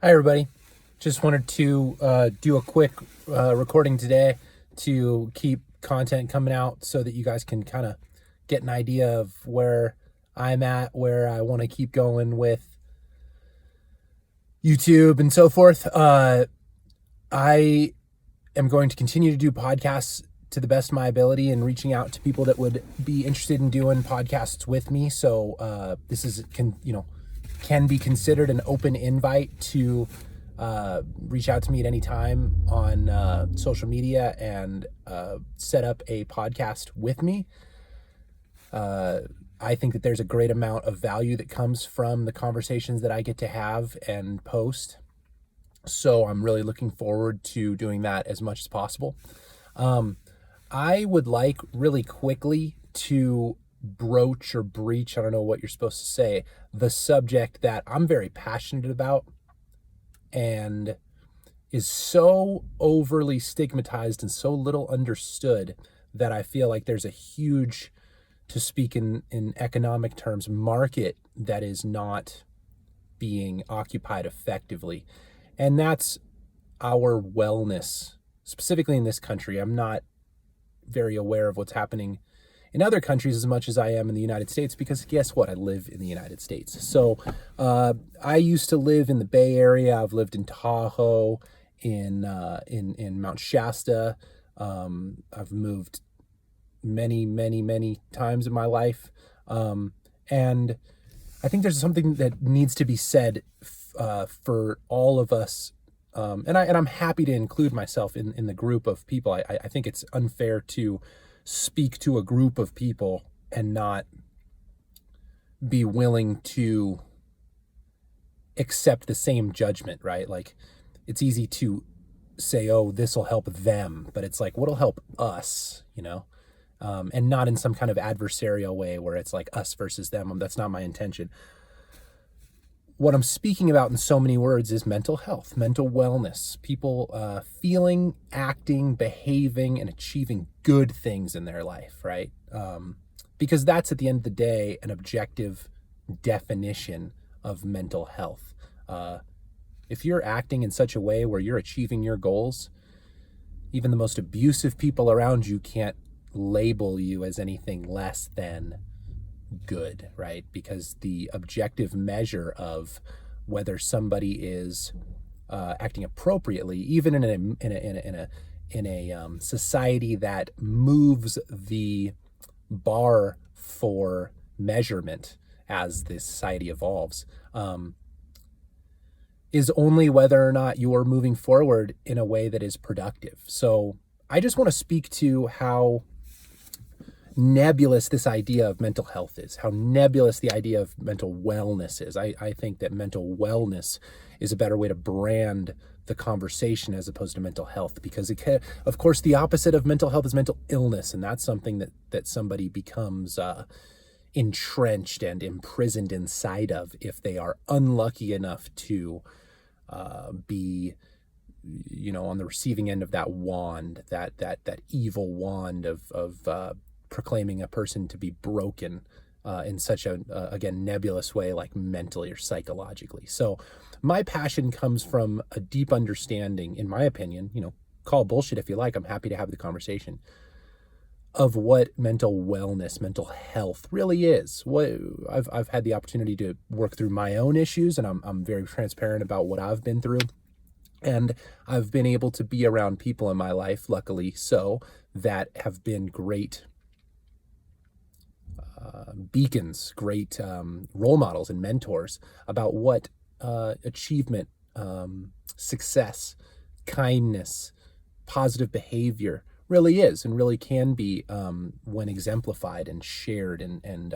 Hi, everybody. Just wanted to do a quick recording today to keep content coming out so that you guys can kind of get an idea of where I'm at, where I want to keep going with YouTube and so forth. I am going to continue to do podcasts to the best of my ability and reaching out to people that would be interested in doing podcasts with me. So this can be considered an open invite to reach out to me at any time on social media and set up a podcast with me. I think that there's a great amount of value that comes from the conversations that I get to have and post. So I'm really looking forward to doing that as much as possible. I would like really quickly to broach or breach, I don't know what you're supposed to say, the subject that I'm very passionate about and is so overly stigmatized and so little understood that I feel like there's a huge, to speak in economic terms, market that is not being occupied effectively. And that's our wellness, specifically in this country. I'm not very aware of what's happening in other countries as much as I am in the United States, because guess what? I live in the United States. So I used to live in the Bay Area. I've lived in Tahoe, in Mount Shasta. I've moved many times in my life. And I think there's something that needs to be said for all of us. And I'm happy to include myself in the group of people. I think it's unfair to speak to a group of people and not be willing to accept the same judgment, right? Like, it's easy to say, oh, this will help them, but it's like, what'll help us, and not in some kind of adversarial way where it's like us versus them. That's not my intention. What I'm speaking about in so many words is mental health, mental wellness, people feeling, acting, behaving, and achieving good things in their life, right? Because that's, at the end of the day, an objective definition of mental health. If you're acting in such a way where you're achieving your goals, even the most abusive people around you can't label you as anything less than good, right? Because the objective measure of whether somebody is acting appropriately, even in a society that moves the bar for measurement as the society evolves, is only whether or not you're moving forward in a way that is productive. So I just want to speak to how nebulous this idea of mental health is, how nebulous the idea of mental wellness is. I think that mental wellness is a better way to brand the conversation as opposed to mental health, because of course, the opposite of mental health is mental illness, and that's something that somebody becomes entrenched and imprisoned inside of if they are unlucky enough to be on the receiving end of that wand, that evil wand of proclaiming a person to be broken in such a again, nebulous way, like mentally or psychologically. So my passion comes from a deep understanding, in my opinion, call bullshit if you like, I'm happy to have the conversation, of what mental wellness, mental health really is. What I've had the opportunity to work through my own issues, and I'm very transparent about what I've been through. And I've been able to be around people in my life, luckily so, that have been great beacons, great role models and mentors about what achievement, success, kindness, positive behavior really is and really can be when exemplified and shared and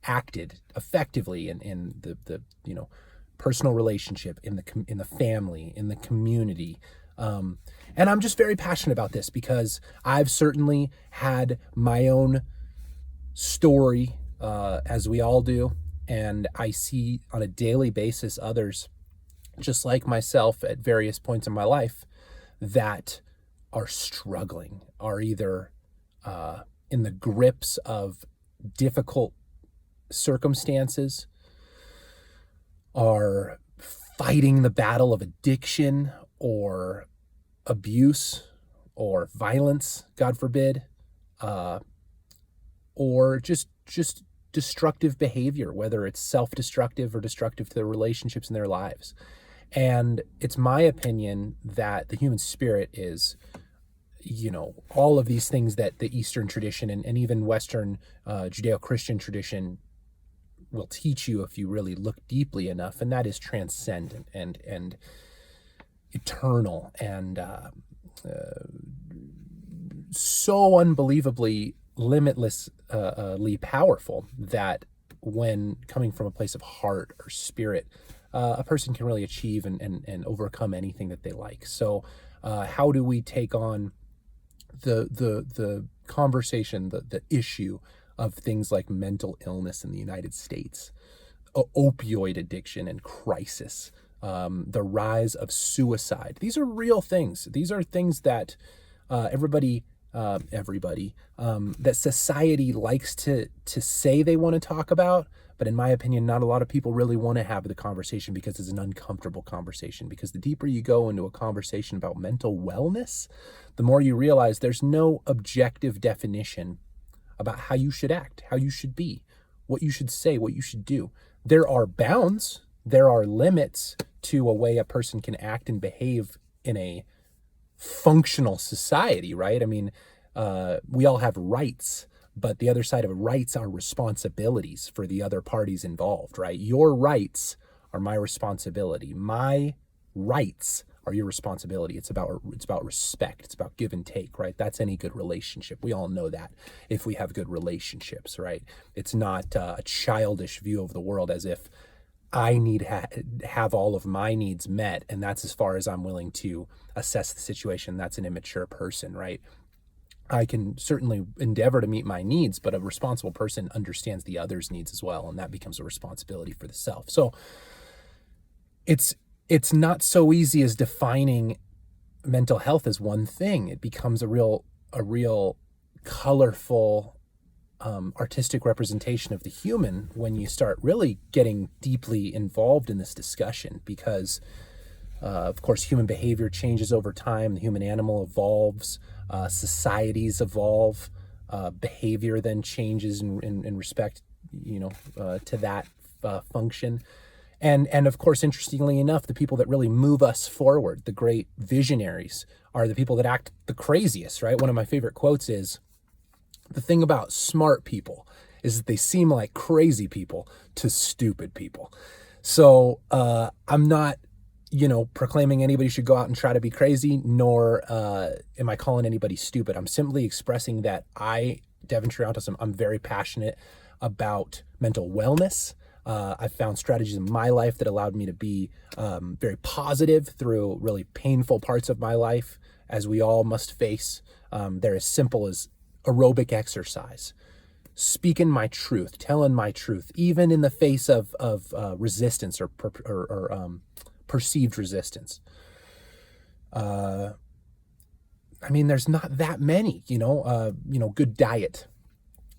acted effectively in the personal relationship, in the family, in the community. And I'm just very passionate about this because I've certainly had my own story, as we all do, and I see on a daily basis others just like myself at various points in my life that are struggling, are either in the grips of difficult circumstances, are fighting the battle of addiction or abuse or violence, God forbid, or just destructive behavior, whether it's self-destructive or destructive to the relationships in their lives. And it's my opinion that the human spirit is, all of these things that the Eastern tradition and even Western Judeo-Christian tradition will teach you if you really look deeply enough, and that is transcendent and eternal and so unbelievably limitlessly powerful that when coming from a place of heart or spirit, a person can really achieve and overcome anything that they like. So how do we take on the conversation, the issue of things like mental illness in the United States, opioid addiction and crisis, the rise of suicide? These are real things. These are things that everybody, that society likes to say they want to talk about. But in my opinion, not a lot of people really want to have the conversation because it's an uncomfortable conversation. Because the deeper you go into a conversation about mental wellness, the more you realize there's no objective definition about how you should act, how you should be, what you should say, what you should do. There are bounds, there are limits to a way a person can act and behave in a functional society, right? I mean, we all have rights, but the other side of rights are responsibilities for the other parties involved, right? Your rights are my responsibility. My rights are your responsibility. It's about respect. It's about give and take, right? That's any good relationship. We all know that if we have good relationships, right? It's not a childish view of the world as if I need have all of my needs met, and that's as far as I'm willing to assess the situation. That's an immature person, right? I can certainly endeavor to meet my needs, but a responsible person understands the other's needs as well, and that becomes a responsibility for the self. So it's not so easy as defining mental health as one thing. It becomes a real colorful, artistic representation of the human when you start really getting deeply involved in this discussion, because of course human behavior changes over time. The human animal evolves, societies evolve, behavior then changes in respect to that function. And of course, interestingly enough, the people that really move us forward, the great visionaries, are the people that act the craziest, right? One of my favorite quotes is, the thing about smart people is that they seem like crazy people to stupid people. So I'm not, proclaiming anybody should go out and try to be crazy, nor am I calling anybody stupid. I'm simply expressing that Devin Triantos, I'm very passionate about mental wellness. I've found strategies in my life that allowed me to be very positive through really painful parts of my life, as we all must face. They're as simple as aerobic exercise, speaking my truth, telling my truth, even in the face of resistance or perceived resistance. There's not that many, good diet.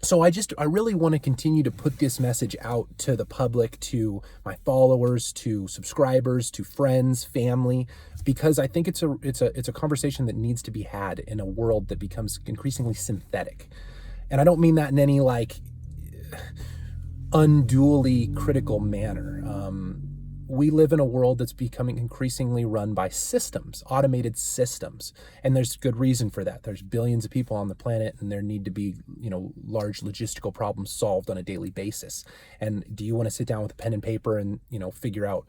So I really want to continue to put this message out to the public, to my followers, to subscribers, to friends, family, because I think it's a conversation that needs to be had in a world that becomes increasingly synthetic. And I don't mean that in any unduly critical manner. We live in a world that's becoming increasingly run by systems, automated systems. And there's good reason for that. There's billions of people on the planet, and there need to be, large logistical problems solved on a daily basis. And do you want to sit down with a pen and paper and, figure out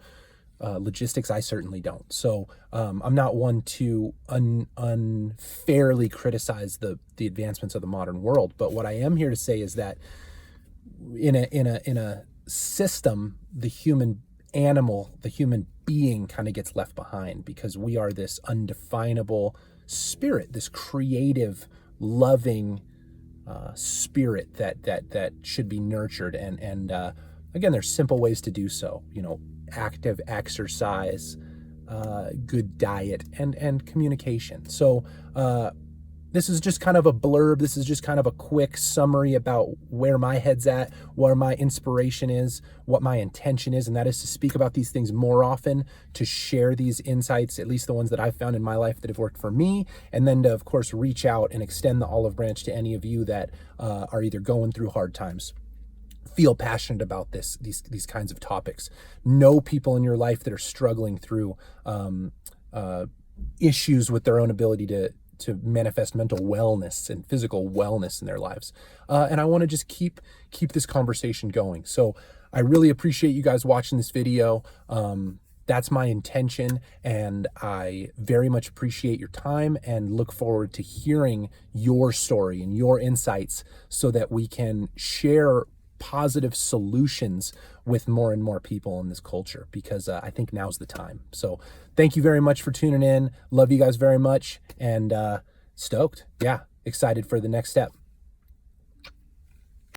logistics? I certainly don't. So I'm not one to unfairly criticize the advancements of the modern world. But what I am here to say is that in a system, the human animal, the human being kind of gets left behind, because we are this undefinable spirit, this creative, loving spirit that should be nurtured. And again, there's simple ways to do so, active exercise, good diet, and communication. So this is just kind of a blurb. This is just kind of a quick summary about where my head's at, where my inspiration is, what my intention is, and that is to speak about these things more often, to share these insights, at least the ones that I've found in my life that have worked for me, and then to, of course, reach out and extend the olive branch to any of you that are either going through hard times, feel passionate about these kinds of topics, know people in your life that are struggling through issues with their own ability to manifest mental wellness and physical wellness in their lives. And I want to just keep this conversation going. So I really appreciate you guys watching this video. That's my intention, and I very much appreciate your time and look forward to hearing your story and your insights so that we can share positive solutions with more and more people in this culture, because I think now's the time. So thank you very much for tuning in. Love you guys very much, and stoked. Yeah, excited for the next step.